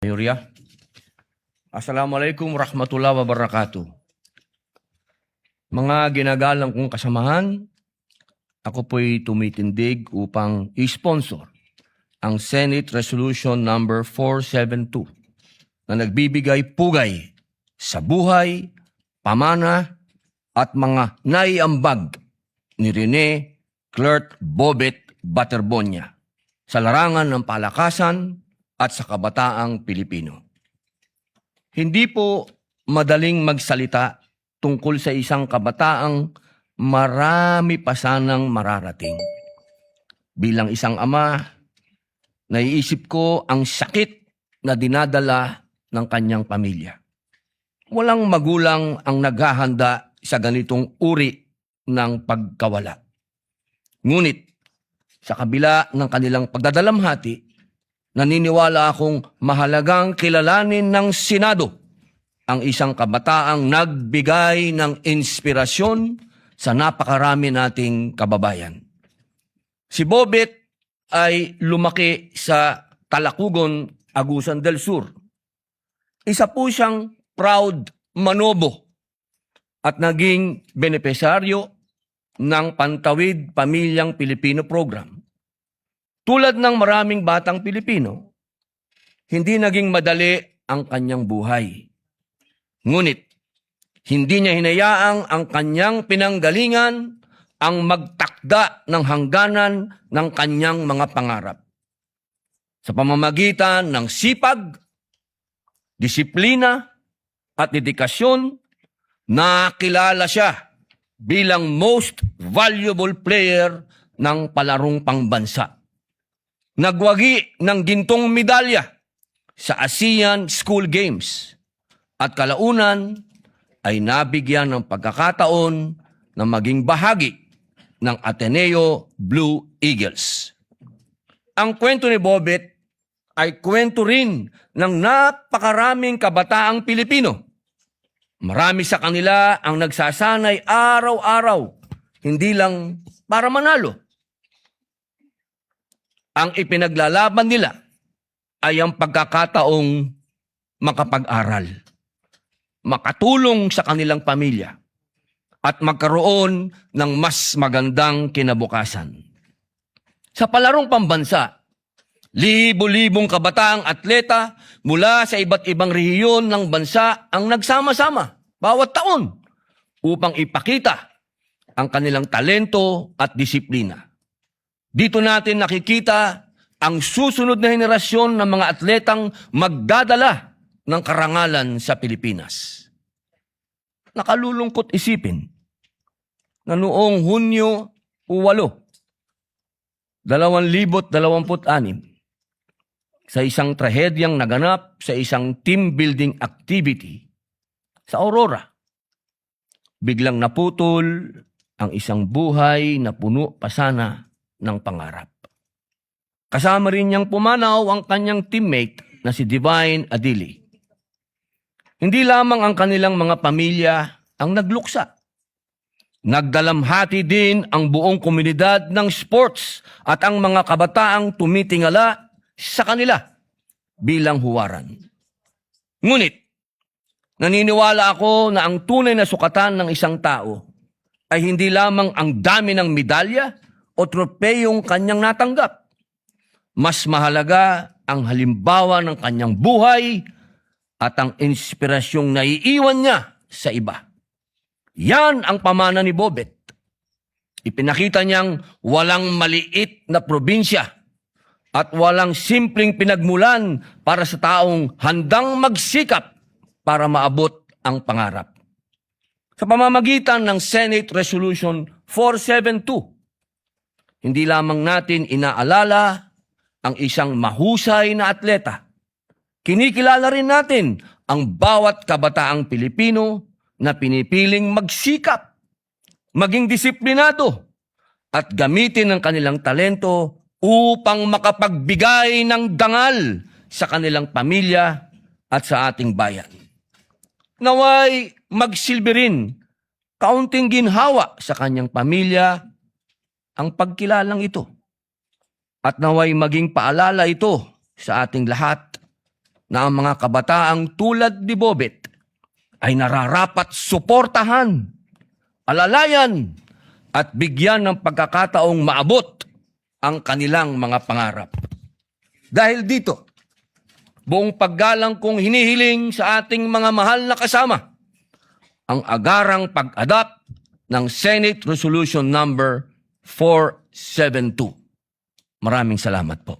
Mayorya. Assalamualaikum warahmatullahi wabarakatuh. Mga ginagalang kong kasamahan, ako po'y tumitindig upang i-sponsor ang Senate Resolution number 472 na nagbibigay pugay sa buhay, pamana at mga naiambag ni Rene Clerk Bobet Baterbonia sa larangan ng palakasan at sa kabataang Pilipino. Hindi po madaling magsalita tungkol sa isang kabataang marami pa sanang mararating. Bilang isang ama, naiisip ko ang sakit na dinadala ng kanyang pamilya. Walang magulang ang naghahanda sa ganitong uri ng pagkawala. Ngunit, sa kabila ng kanilang pagdadalamhati, naniniwala akong mahalagang kilalanin ng Senado ang isang kabataang nagbigay ng inspirasyon sa napakarami nating kababayan. Si Bobet ay lumaki sa Talacugon, Agusan del Sur. Isa po siyang proud manobo at naging benepisaryo ng Pantawid Pamilyang Pilipino Program. Tulad ng maraming batang Pilipino, hindi naging madali ang kanyang buhay. Ngunit, hindi niya hinayaang ang kanyang pinanggalingan ang magtakda ng hangganan ng kanyang mga pangarap. Sa pamamagitan ng sipag, disiplina at dedikasyon, nakilala siya bilang most valuable player ng palarong pangbansa. Nagwagi ng gintong medalya sa ASEAN School Games at kalaunan ay nabigyan ng pagkakataon na maging bahagi ng Ateneo Blue Eagles. Ang kwento ni Bobet ay kwento rin ng napakaraming kabataang Pilipino. Marami sa kanila ang nagsasanay araw-araw, hindi lang para manalo. Ang ipinaglalaban nila ay ang pagkakataong makapag-aral, makatulong sa kanilang pamilya, at magkaroon ng mas magandang kinabukasan. Sa palarong pambansa, libo-libong kabataang atleta mula sa iba't ibang rehiyon ng bansa ang nagsama-sama bawat taon upang ipakita ang kanilang talento at disiplina. Dito natin nakikita ang susunod na henerasyon ng mga atletang magdadala ng karangalan sa Pilipinas. Nakalulungkot isipin na noong Hunyo 8, 2026, sa isang trahedyang naganap sa isang team building activity sa Aurora, biglang naputol ang isang buhay na puno pa sana ng pangarap. Kasama rin niyang pumanaw ang kanyang teammate na si Divine Adili. Hindi lamang ang kanilang mga pamilya ang nagluksa. Nagdalamhati din ang buong komunidad ng sports at ang mga kabataang tumitingala sa kanila bilang huwaran. Ngunit, naniniwala ako na ang tunay na sukatan ng isang tao ay hindi lamang ang dami ng medalya o tropeyong kanyang natanggap. Mas mahalaga ang halimbawa ng kanyang buhay at ang inspirasyong naiiwan niya sa iba. Yan ang pamana ni Bobet. Ipinakita niyang walang maliit na probinsya at walang simpleng pinagmulan para sa taong handang magsikap para maabot ang pangarap. Sa pamamagitan ng Senate Resolution 472, hindi lamang natin inaalala ang isang mahusay na atleta. Kinikilala rin natin ang bawat kabataang Pilipino na pinipiling magsikap, maging disiplinado, at gamitin ang kanilang talento upang makapagbigay ng dangal sa kanilang pamilya at sa ating bayan. Naway magsilbi rin kaunting ginhawa sa kanyang pamilya ang pagkilalang ito. At naway maging paalala ito sa ating lahat na ang mga kabataang tulad ni Bobet ay nararapat suportahan, alalayan, at bigyan ng pagkakataong maabot ang kanilang mga pangarap. Dahil dito, buong paggalang kong hinihiling sa ating mga mahal na kasama ang agarang pag-adapt ng Senate Resolution Number 472. Maraming salamat po.